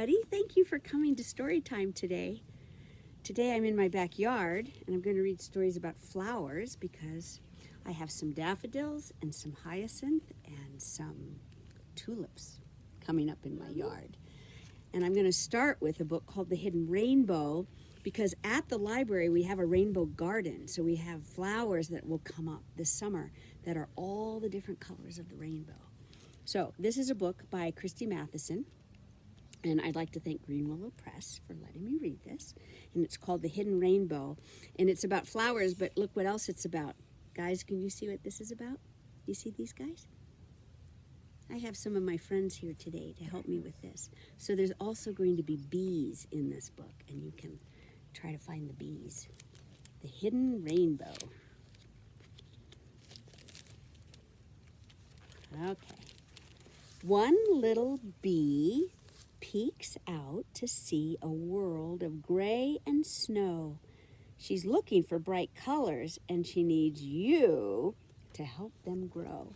everybody. Thank you for coming to Storytime today. Today I'm in my backyard and I'm going to read stories about flowers because I have some daffodils and some hyacinth and some tulips coming up in my yard. And I'm going to start with a book called The Hidden Rainbow because at the library we have a rainbow garden. So we have flowers that will come up this summer that are all the different colors of the rainbow. So this is a book by Christy Matheson. And I'd like to thank Green Willow Press for letting me read this. And it's called The Hidden Rainbow. And it's about flowers, but look what else it's about. Guys, can you see what this is about? You see these guys? I have some of my friends here today to help me with this. So there's also going to be bees in this book, and you can try to find the bees. The Hidden Rainbow. Okay. One little bee peeks out to see a world of gray and snow. She's looking for bright colors, and she needs you to help them grow.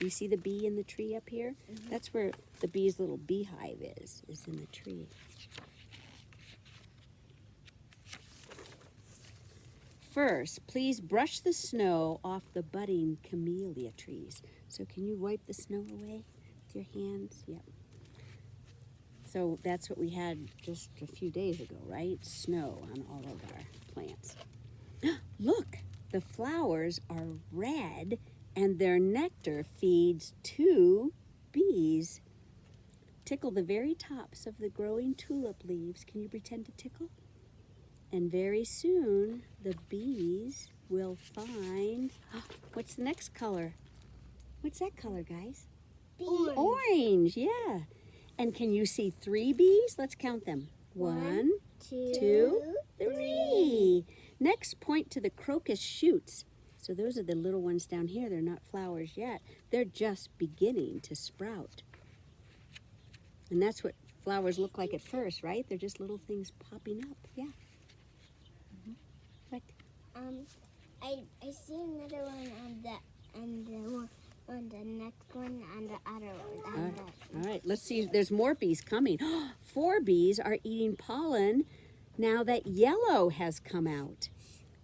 You see the bee in the tree up here? Mm-hmm. That's where the bee's little beehive is in the tree. First, please brush the snow off the budding camellia trees. So can you wipe the snow away with your hands? Yep. So that's what we had just a few days ago, right? Snow on all of our plants. Look, the flowers are red and their nectar feeds 2 bees. Tickle the very tops of the growing tulip leaves. Can you pretend to tickle? And very soon the bees will find, what's the next color? What's that color, guys? Orange. Orange, yeah. And can you see 3 bees? Let's count them. 1, 2, 3. Next, point to the crocus shoots. So those are the little ones down here. They're not flowers yet. They're just beginning to sprout. And that's what flowers look like at first, right? They're just little things popping up. Yeah. Mm-hmm. What? I see another one on the next one and the other one. All right, let's see. There's more bees coming. 4 bees are eating pollen now that yellow has come out.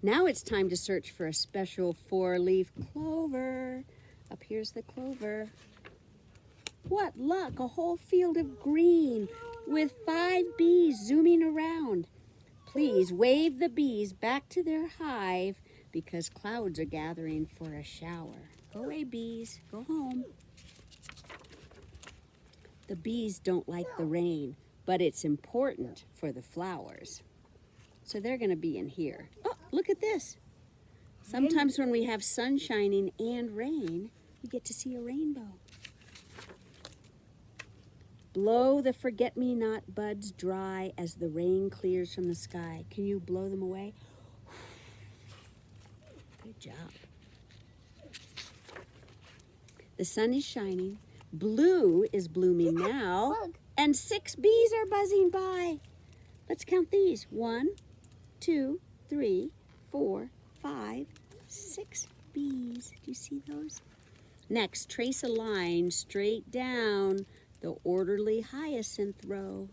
Now it's time to search for a special 4-leaf clover. Up here's the clover. What luck, a whole field of green with 5 bees zooming around. Please wave the bees back to their hive because clouds are gathering for a shower. Go away, bees. Go home. The bees don't like the rain, but it's important for the flowers. So they're going to be in here. Oh, look at this. Sometimes when we have sun shining and rain, we get to see a rainbow. Blow the forget-me-not buds dry as the rain clears from the sky. Can you blow them away? Good job. The sun is shining. Blue is blooming now. And 6 bees are buzzing by. Let's count these. 1, 2, 3, 4, 5, 6 bees. Do you see those? Next, trace a line straight down the orderly hyacinth row.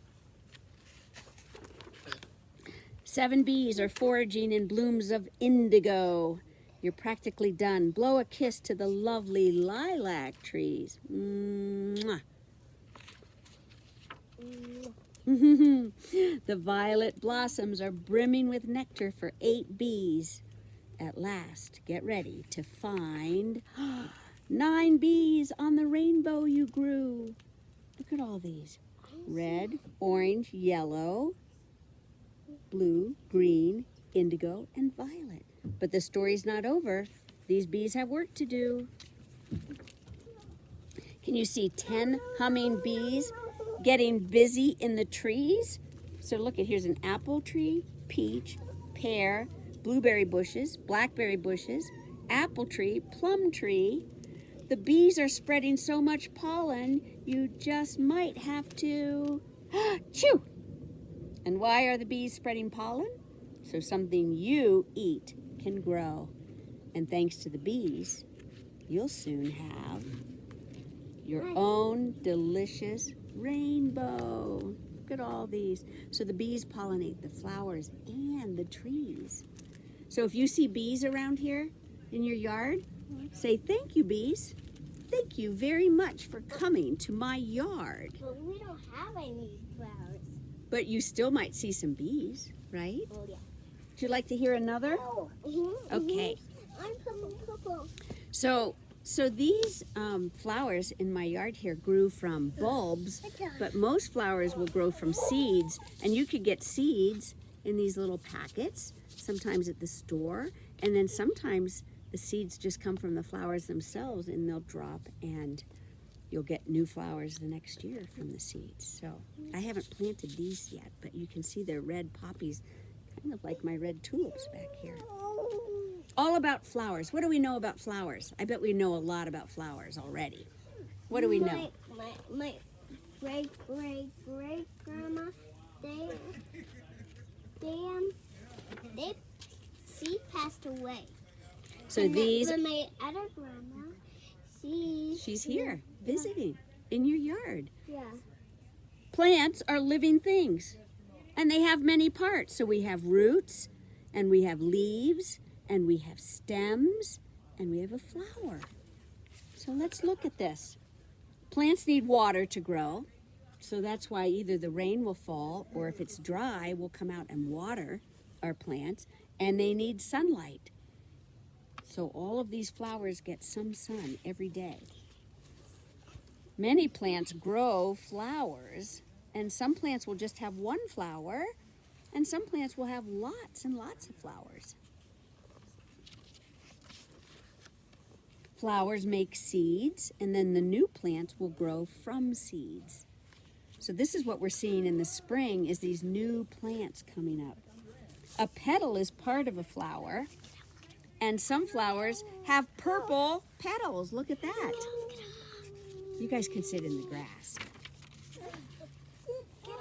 7 bees are foraging in blooms of indigo. You're practically done. Blow a kiss to the lovely lilac trees. Mwah. The violet blossoms are brimming with nectar for 8 bees. At last, get ready to find 9 bees on the rainbow you grew. Look at all these. Red, orange, yellow, blue, green, indigo, and violet. But the story's not over. These bees have work to do. Can you see 10 humming bees getting busy in the trees? So look at, here's an apple tree, peach, pear, blueberry bushes, blackberry bushes, apple tree, plum tree. The bees are spreading so much pollen, you just might have to chew. And why are the bees spreading pollen? So something you eat can grow. And thanks to the bees, you'll soon have your own delicious rainbow. Look at all these. So the bees pollinate the flowers and the trees. So if you see bees around here in your yard, say, thank you, bees. Thank you very much for coming to my yard. But we don't have any flowers. But you still might see some bees, right? Oh, yeah. Would you like to hear another? Oh, Okay. I'm purple. So these flowers in my yard here grew from bulbs, but most flowers will grow from seeds. And you could get seeds in these little packets, sometimes at the store. And then sometimes the seeds just come from the flowers themselves and they'll drop and you'll get new flowers the next year from the seeds. So I haven't planted these yet, but you can see they're red poppies, kind of like my red tulips back here. All about flowers. What do we know about flowers? I bet we know a lot about flowers already. What do we know? My great grandma, she passed away. So these, But my other grandma, she's here visiting in your yard. Yeah. Plants are living things and they have many parts. So we have roots and we have leaves and we have stems and we have a flower. So let's look at this. Plants need water to grow. So that's why either the rain will fall or if it's dry, we'll come out and water our plants, and they need sunlight. So all of these flowers get some sun every day. Many plants grow flowers, and some plants will just have one flower, and some plants will have lots and lots of flowers. Flowers make seeds, and then the new plants will grow from seeds. So this is what we're seeing in the spring, is these new plants coming up. A petal is part of a flower, and some flowers have purple petals. Look at that. You guys can sit in the grass.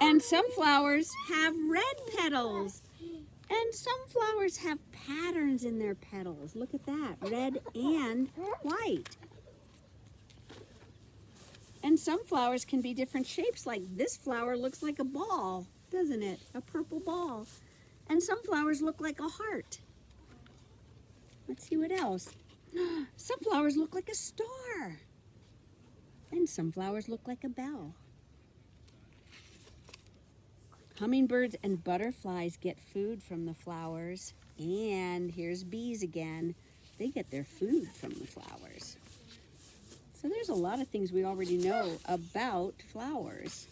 And some flowers have red petals, and some flowers have patterns in their petals. Look at that, red and white. And some flowers can be different shapes, like this flower looks like a ball, doesn't it? A purple ball. And some flowers look like a heart. Let's see what else. Some flowers look like a star. And some flowers look like a bell. Hummingbirds and butterflies get food from the flowers. And here's bees again. They get their food from the flowers. So there's a lot of things we already know about flowers.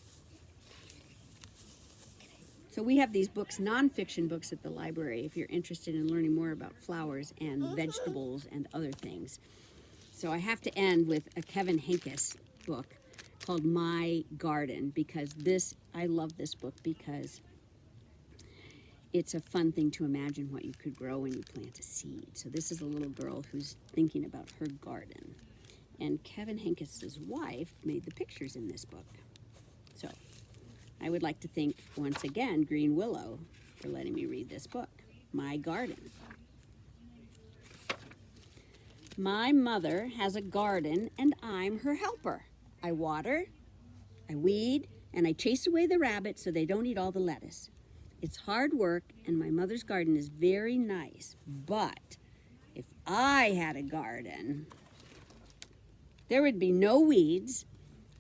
So we have these books, nonfiction books at the library if you're interested in learning more about flowers and vegetables and other things. So I have to end with a Kevin Henkes book called My Garden, because I love this book because it's a fun thing to imagine what you could grow when you plant a seed. So this is a little girl who's thinking about her garden. And Kevin Henkes' wife made the pictures in this book. So I would like to thank, once again, Green Willow for letting me read this book, My Garden. My mother has a garden and I'm her helper. I water, I weed, and I chase away the rabbits so they don't eat all the lettuce. It's hard work and my mother's garden is very nice, but if I had a garden, there would be no weeds,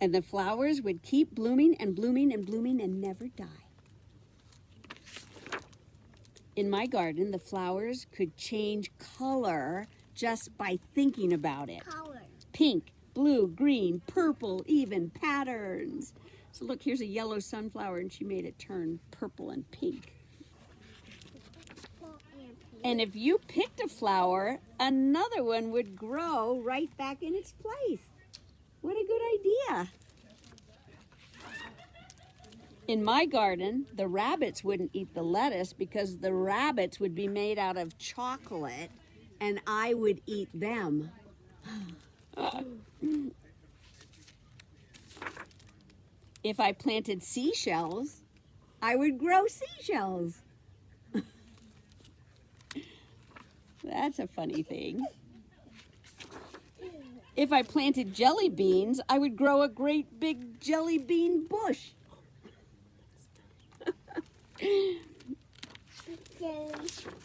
and the flowers would keep blooming and blooming and blooming and never die. In my garden, the flowers could change color just by thinking about it. Color. Pink, blue, green, purple, even patterns. So look, here's a yellow sunflower, and she made it turn purple and pink. And if you picked a flower, another one would grow right back in its place. What a good idea. In my garden, the rabbits wouldn't eat the lettuce because the rabbits would be made out of chocolate and I would eat them. If I planted seashells, I would grow seashells. That's a funny thing. If I planted jelly beans, I would grow a great big jelly bean bush.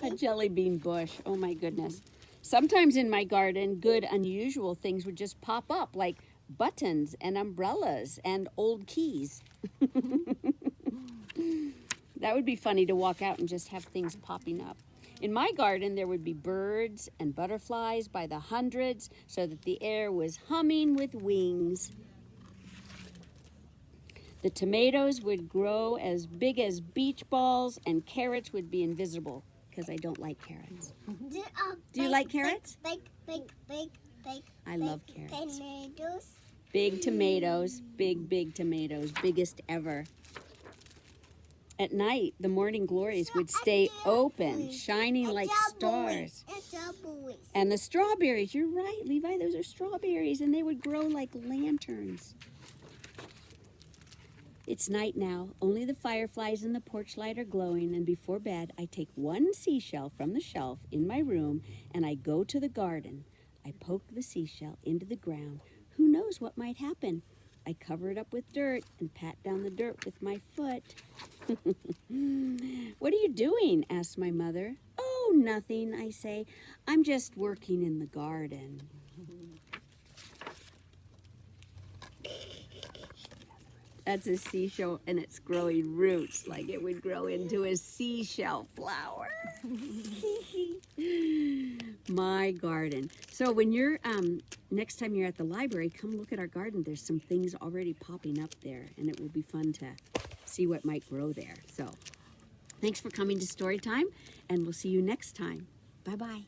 A jelly bean bush. Oh my goodness. Sometimes in my garden, good unusual things would just pop up, like buttons and umbrellas and old keys. That would be funny to walk out and just have things popping up. In my garden, there would be birds and butterflies by the hundreds, so that the air was humming with wings. The tomatoes would grow as big as beach balls, and carrots would be invisible, because I don't like carrots. Do you like carrots? Big. I love carrots. Tomatoes. Big tomatoes, big tomatoes, biggest ever. At night, the morning glories would stay open, shining like stars. And the strawberries, you're right, Levi, those are strawberries, and they would grow like lanterns. It's night now. Only the fireflies in the porch light are glowing, and before bed, I take one seashell from the shelf in my room, and I go to the garden. I poke the seashell into the ground. Who knows what might happen? I cover it up with dirt and pat down the dirt with my foot. What are you doing? Asks my mother. Oh, nothing, I say. I'm just working in the garden. That's a seashell, and it's growing roots like it would grow into a seashell flower. My garden. So when you're, next time you're at the library, come look at our garden. There's some things already popping up there, and it will be fun to see what might grow there. So thanks for coming to Storytime, and we'll see you next time. Bye-bye.